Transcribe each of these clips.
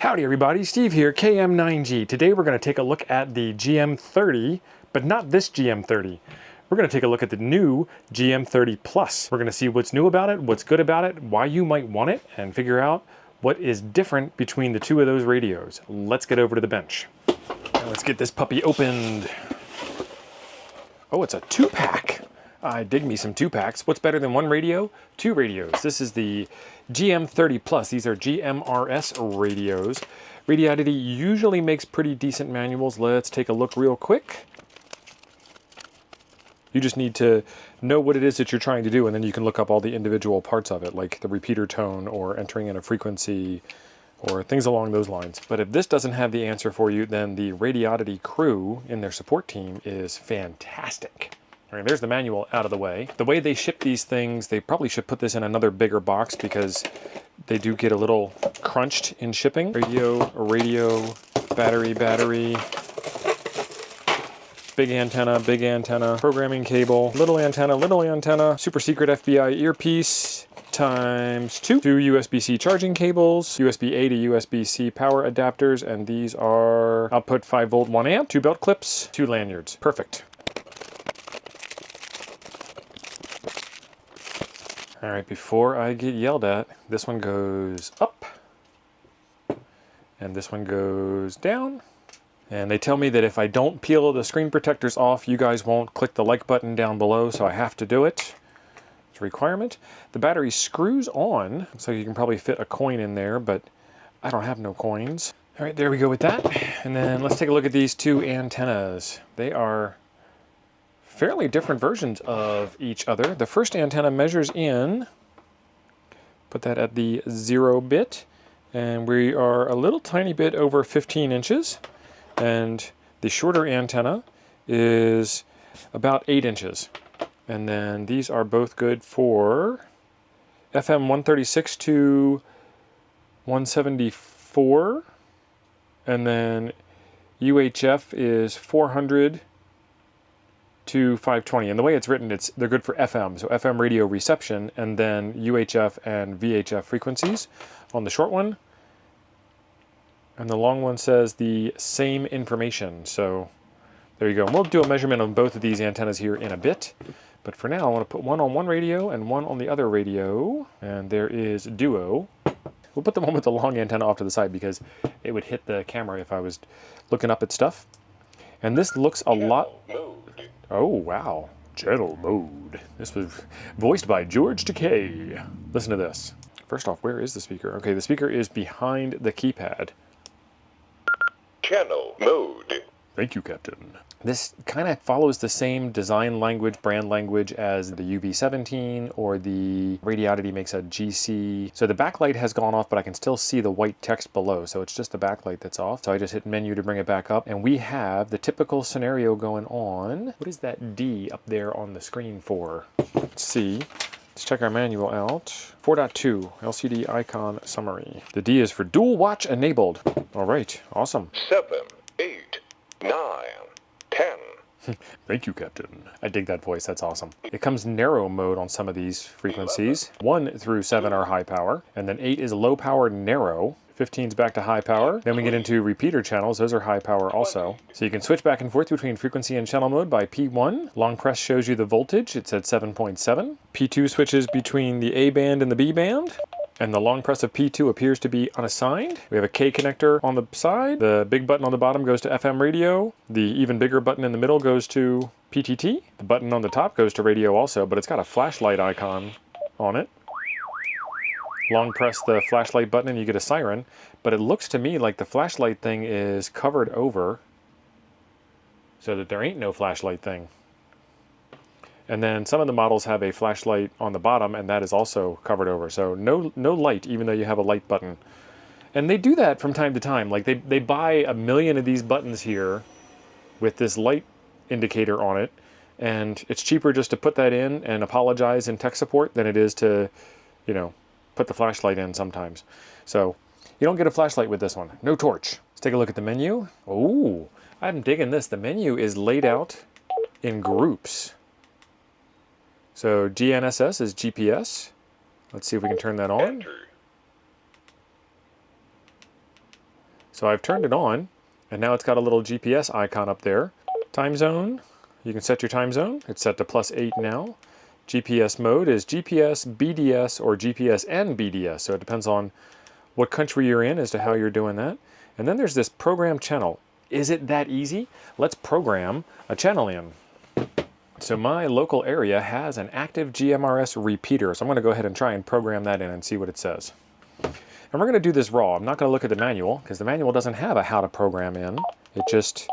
Howdy everybody, Steve here, KM9G. Today we're going to take a look at the GM-30, but not this GM-30. We're going to take a look at the new GM-30 Plus. We're going to see what's new about it, what's good about it, why you might want it, and figure out what is different between the two of those radios. Let's get over to the bench. Now let's get this puppy opened. Oh, it's a 2-pack. I dig me some 2-packs. What's better than one radio? 2 radios. This is the GM-30 Plus. These are GMRS radios. Radioditty usually makes pretty decent manuals. Let's take a look real quick. You just need to know what it is that you're trying to do, and then you can look up all the individual parts of it, like the repeater tone or entering in a frequency or things along those lines. But if this doesn't have the answer for you, then the Radioditty crew in their support team is fantastic. All right, there's the manual out of the way. The way they ship these things, they probably should put this in another bigger box because they do get a little crunched in shipping. Radio, battery, big antenna, programming cable, little antenna, super secret FBI earpiece, times 2 USB-C charging cables, USB-A to USB-C power adapters, and these are output 5 volt 1 amp, 2 belt clips, 2 lanyards. Perfect. All right, before I get yelled at, this one goes up, and this one goes down. And they tell me that if I don't peel the screen protectors off, you guys won't click the like button down below, so I have to do it. It's a requirement. The battery screws on, so you can probably fit a coin in there, but I don't have no coins. All right, there we go with that. And then let's take a look at these 2 antennas. They are fairly different versions of each other. The first antenna measures in, put that at the 0 bit, and we are a little tiny bit over 15 inches. And the shorter antenna is about 8 inches. And then these are both good for FM 136 to 174. And then UHF is 400 to 520. And the way it's written, they're good for FM, so FM radio reception, and then UHF and VHF frequencies on the short one. And the long one says the same information. So there you go. And we'll do a measurement of both of these antennas here in a bit. But for now, I want to put one on one radio and one on the other radio. And there is Duo. We'll put the one with the long antenna off to the side because it would hit the camera if I was looking up at stuff. And this looks a lot... Oh, wow. Channel mode. This was voiced by George Takei. Listen to this. First off, where is the speaker? Okay, the speaker is behind the keypad. Channel mode. Thank you, Captain. This kind of follows the same design language, brand language as the UV17 or the Radioditty makes a GC. So the backlight has gone off, but I can still see the white text below. So it's just the backlight that's off. So I just hit menu to bring it back up. And we have the typical scenario going on. What is that D up there on the screen for? Let's see. Let's check our manual out. 4.2 LCD icon summary. The D is for dual watch enabled. All right, awesome. 7, 8, 9, 10. Thank you, Captain. I dig that voice, that's awesome. It comes narrow mode on some of these frequencies. 1 through 7 are high power, and then 8 is low power narrow. 15's back to high power. Then we get into repeater channels. Those are high power also. So you can switch back and forth between frequency and channel mode by P1. Long press shows you the voltage. It's at 7.7. P2 switches between the A band and the B band. And the long press of P2 appears to be unassigned. We have a K connector on the side. The big button on the bottom goes to FM radio. The even bigger button in the middle goes to PTT. The button on the top goes to radio also, but it's got a flashlight icon on it. Long press the flashlight button and you get a siren, but it looks to me like the flashlight thing is covered over so that there ain't no flashlight thing. And then some of the models have a flashlight on the bottom and that is also covered over. So no light, even though you have a light button. And they do that from time to time. Like they buy 1 million of these buttons here with this light indicator on it. And it's cheaper just to put that in and apologize in tech support than it is to, you know, put the flashlight in sometimes. So you don't get a flashlight with this one. No torch. Let's take a look at the menu. Oh, I'm digging this. The menu is laid out in groups. So GNSS is GPS. Let's see if we can turn that on. Enter. So I've turned it on, and now it's got a little GPS icon up there. Time zone, you can set your time zone. It's set to +8 now. GPS mode is GPS, BDS, or GPS and BDS. So it depends on what country you're in as to how you're doing that. And then there's this program channel. Is it that easy? Let's program a channel in. So my local area has an active GMRS repeater. So I'm going to go ahead and try and program that in and see what it says. And we're going to do this raw. I'm not going to look at the manual because the manual doesn't have a how to program in. It just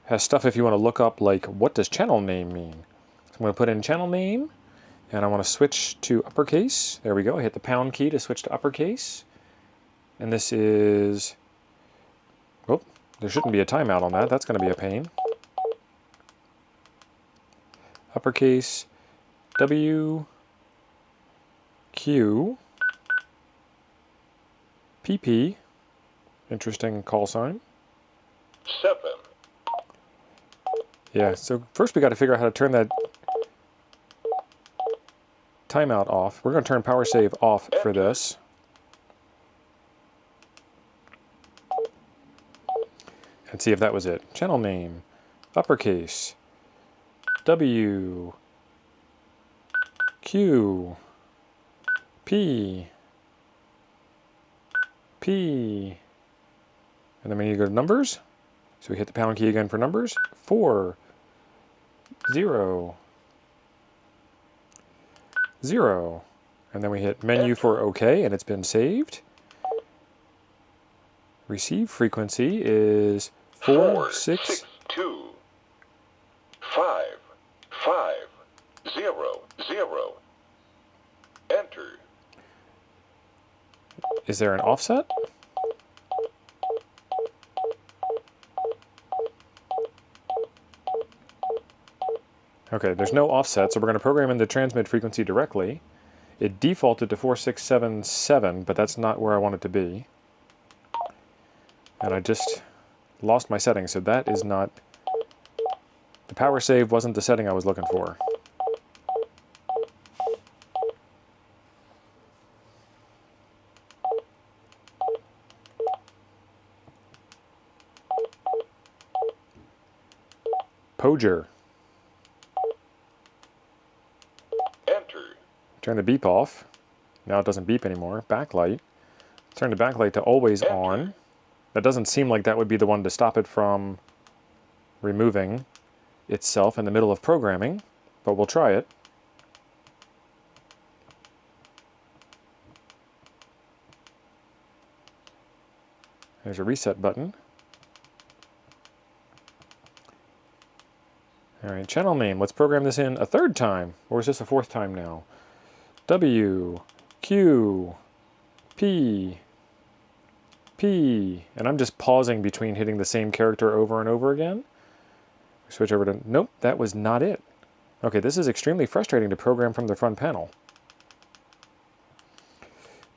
has stuff if you want to look up like what does channel name mean. So I'm going to put in channel name and I want to switch to uppercase. There we go. I hit the pound key to switch to uppercase. And this is, oh, there shouldn't be a timeout on that. That's going to be a pain. Uppercase W Q PP, interesting call sign. 7. Yeah, so first we got to figure out how to turn that timeout off. We're going to turn power save off for this. And see if that was it. Channel name, uppercase, W, Q, P, P, and then we need to go to numbers. So we hit the pound key again for numbers. 4, 0, 0. And then we hit menu for OK, and it's been saved. Receive frequency is 4, 6, 2, 5, 5, 0, 0. Enter. Is there an offset? Okay, there's no offset, so we're going to program in the transmit frequency directly. It defaulted to 4677, but that's not where I want it to be. And I just lost my setting, so that is not... The power save wasn't the setting I was looking for. Poger. Enter. Turn the beep off. Now it doesn't beep anymore. Backlight. Turn the backlight to always on. That doesn't seem like that would be the one to stop it from removing itself in the middle of programming, but we'll try it. There's a reset button. All right, channel name. Let's program this in a third time, or is this a fourth time now? W, Q, P, P, and I'm just pausing between hitting the same character over and over again. Switch over to, nope, that was not it. Okay, this is extremely frustrating to program from the front panel.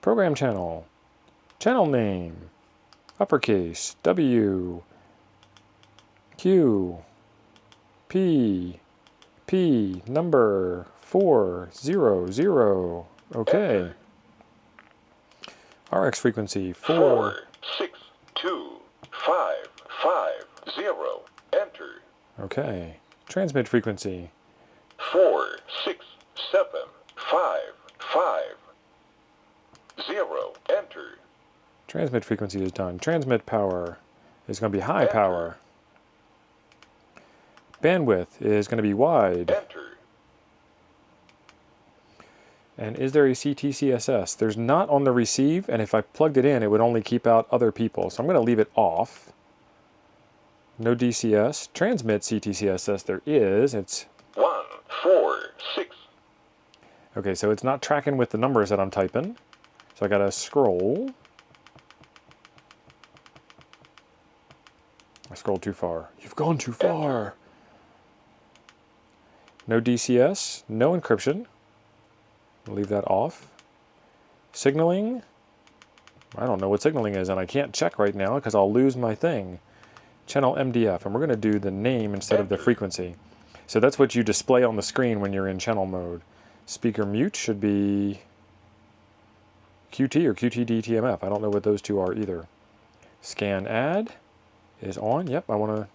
Program channel, channel name, uppercase, W, Q, P, P, number 400. Okay. RX frequency 4, 6, 2, 5, 5, 0. Enter. Okay. Transmit frequency 4, 6, 7, 5, 5, 0. Enter. Transmit frequency is done. Transmit power is going to be high power. Bandwidth is going to be wide. Enter. And is there a CTCSS? There's not on the receive, and if I plugged it in, it would only keep out other people. So I'm going to leave it off. No DCS. Transmit CTCSS there is. It's 1, 4, 6. okay, so it's not tracking with the numbers that I'm typing. So I got to scroll. I scrolled too far. You've gone too far. No DCS, no encryption. I'll leave that off. Signaling. I don't know what signaling is, and I can't check right now because I'll lose my thing. Channel MDF, and we're going to do the name instead of the frequency. So that's what you display on the screen when you're in channel mode. Speaker mute should be QT or QTD TMF. I don't know what those two are either. Scan add is on. Yep, I want to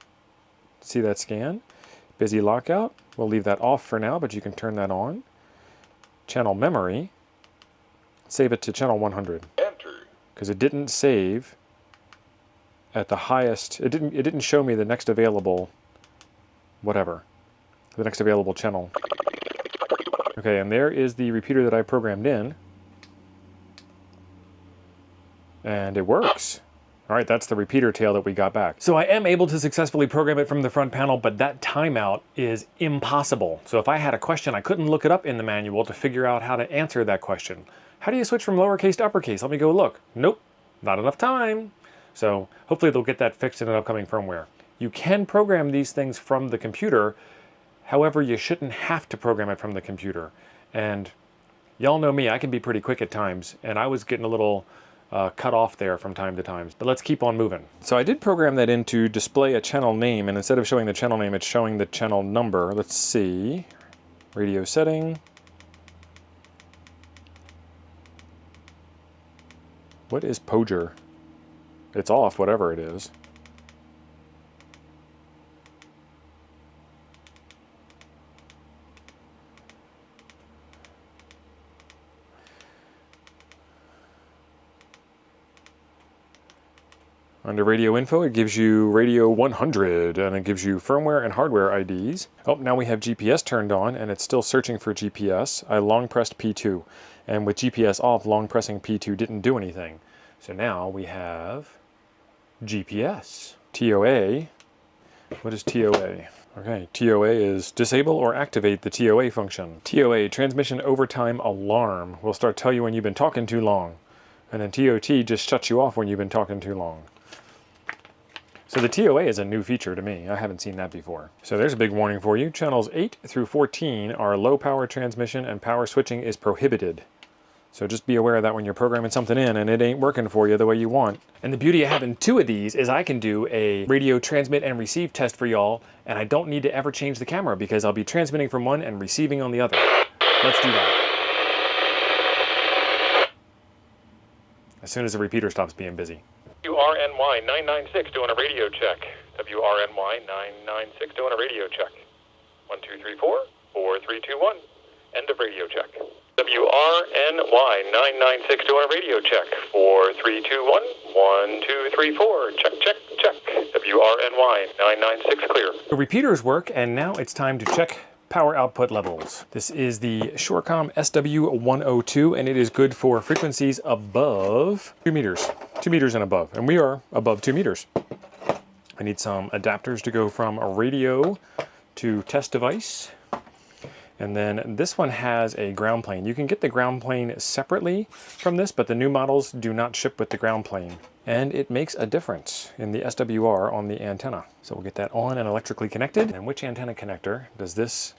see that scan. Busy lockout, we'll leave that off for now, but you can turn that on. Channel memory, save it to channel 100. Enter. Because it didn't save at the highest, it didn't show me the next available, whatever, the next available channel. Okay, and there is the repeater that I programmed in. And it works. All right, that's the repeater tail that we got back. So I am able to successfully program it from the front panel, but that timeout is impossible. So if I had a question, I couldn't look it up in the manual to figure out how to answer that question. How do you switch from lowercase to uppercase? Let me go look. Nope, not enough time. So hopefully they'll get that fixed in an upcoming firmware. You can program these things from the computer. However, you shouldn't have to program it from the computer. And y'all know me, I can be pretty quick at times, and I was getting a little cut off there from time to time. But let's keep on moving. So I did program that in to display a channel name, and instead of showing the channel name, it's showing the channel number. Let's see. Radio setting. What is Poger? It's off, whatever it is. Under radio info, it gives you radio 100, and it gives you firmware and hardware IDs. Oh, now we have GPS turned on, and it's still searching for GPS. I long pressed P2, and with GPS off, long pressing P2 didn't do anything. So now we have GPS. TOA. What is TOA? Okay, TOA is disable or activate the TOA function. TOA, transmission overtime alarm, will start tell you when you've been talking too long. And then TOT just shuts you off when you've been talking too long. So the TOA is a new feature to me. I haven't seen that before. So there's a big warning for you. Channels 8 through 14 are low power transmission and power switching is prohibited. So just be aware of that when you're programming something in and it ain't working for you the way you want. And the beauty of having two of these is I can do a radio transmit and receive test for y'all, and I don't need to ever change the camera because I'll be transmitting from one and receiving on the other. Let's do that. As soon as the repeater stops being busy. WRNY 996 doing a radio check. WRNY 996 doing a radio check. 1, 2, 3, 4, 4, 3, 2, 1. End of radio check. WRNY 996 doing a radio check. 4, 3, 2, 1. 1, 2, 3, 4. Check, check, check. WRNY 996 clear. The repeaters work, and now it's time to check power output levels. This is the Shorecom SW102, and it is good for frequencies above 2 meters. 2 meters and above, and we are above 2 meters. I need some adapters to go from a radio to test device. And then this one has a ground plane. You can get the ground plane separately from this, but the new models do not ship with the ground plane. And it makes a difference in the SWR on the antenna. So we'll get that on and electrically connected. And which antenna connector does this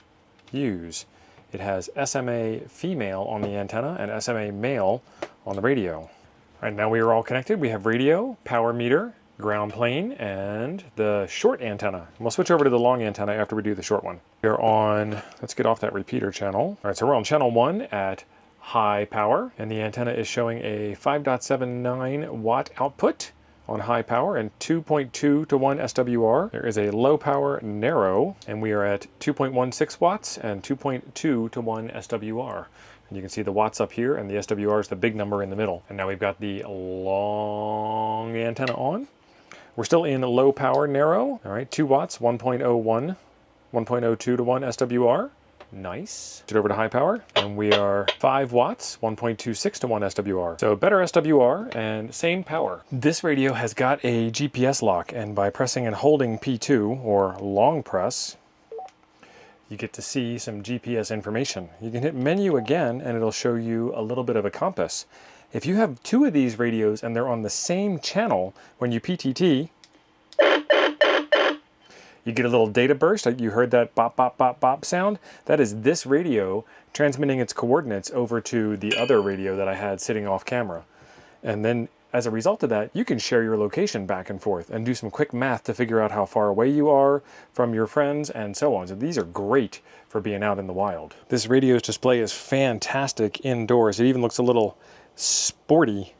use? It has SMA female on the antenna and SMA male on the radio. All right, now we are all connected. We have radio, power meter, ground plane, and the short antenna. And we'll switch over to the long antenna after we do the short one. We're on, let's get off that repeater channel. All right, so we're on channel 1 at high power, and the antenna is showing a 5.79 watt output on high power and 2.2 to 1 SWR. There is a low power narrow, and we are at 2.16 watts and 2.2 to 1 SWR. And you can see the watts up here, and the SWR is the big number in the middle. And now we've got the long antenna on. We're still in low power narrow. All right, 2 watts, 1.01, 1.02 to 1 SWR. Nice. Switch over to high power, and we are 5 watts, 1.26 to 1 SWR. So better SWR and same power. This radio has got a GPS lock, and by pressing and holding P2 or long press, you get to see some GPS information. You can hit menu again, and it'll show you a little bit of a compass. If you have 2 of these radios and they're on the same channel, when you PTT, you get a little data burst. You heard that bop, bop, bop, bop sound? That is this radio transmitting its coordinates over to the other radio that I had sitting off camera. And then as a result of that, you can share your location back and forth and do some quick math to figure out how far away you are from your friends and so on. So these are great for being out in the wild. This radio's display is fantastic indoors. It even looks a little sporty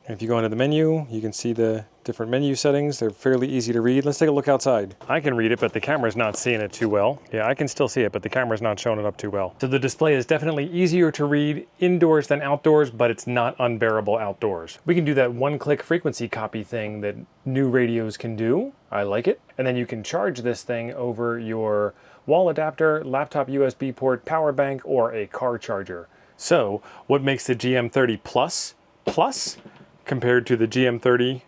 If you go into the menu, you can see the different menu settings. They're fairly easy to read. Let's take a look outside. I can read it, but the camera's not seeing it too well. Yeah, I can still see it, but the camera's not showing it up too well. So the display is definitely easier to read indoors than outdoors, but it's not unbearable outdoors. We can do that one-click frequency copy thing that new radios can do. I like it. And then you can charge this thing over your wall adapter, laptop USB port, power bank, or a car charger. So what makes the GM-30 Plus compared to the GM-30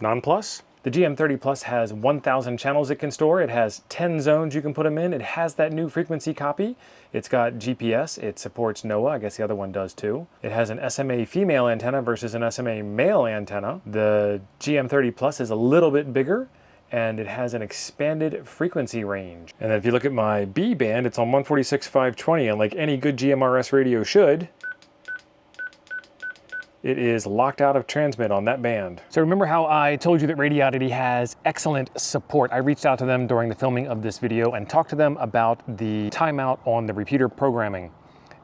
Non-Plus? The GM-30 Plus has 1,000 channels it can store. It has 10 zones you can put them in. It has that new frequency copy. It's got GPS. It supports NOAA. I guess the other one does too. It has an SMA female antenna versus an SMA male antenna. The GM-30 Plus is a little bit bigger, and it has an expanded frequency range. And then if you look at my B band, it's on 146.520, and like any good GMRS radio should, it is locked out of transmit on that band. So remember how I told you that Radioditty has excellent support? I reached out to them during the filming of this video and talked to them about the timeout on the repeater programming.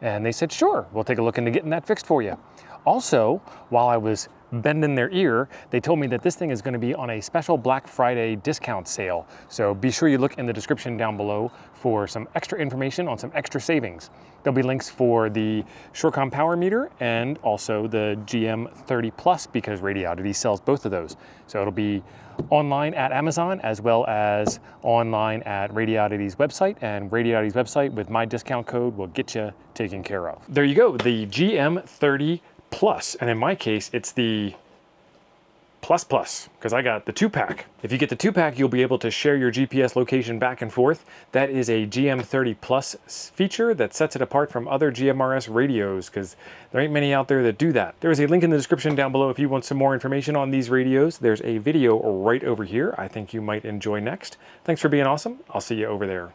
And they said, sure, we'll take a look into getting that fixed for you. Also, while I was bending their ear, they told me that this thing is going to be on a special Black Friday discount sale. So be sure you look in the description down below for some extra information on some extra savings. There'll be links for the Surecom power meter and also the GM-30 Plus, because Radioditty sells both of those. So it'll be online at Amazon as well as online at Radioditty's website, and Radioditty's website with my discount code will get you taken care of. There you go, the GM-30 Plus, and in my case, it's the Plus, because I got the 2-pack. If you get the 2-pack, you'll be able to share your GPS location back and forth. That is a GM-30 Plus feature that sets it apart from other GMRS radios, because there ain't many out there that do that. There is a link in the description down below if you want some more information on these radios. There's a video right over here I think you might enjoy next. Thanks for being awesome. I'll see you over there.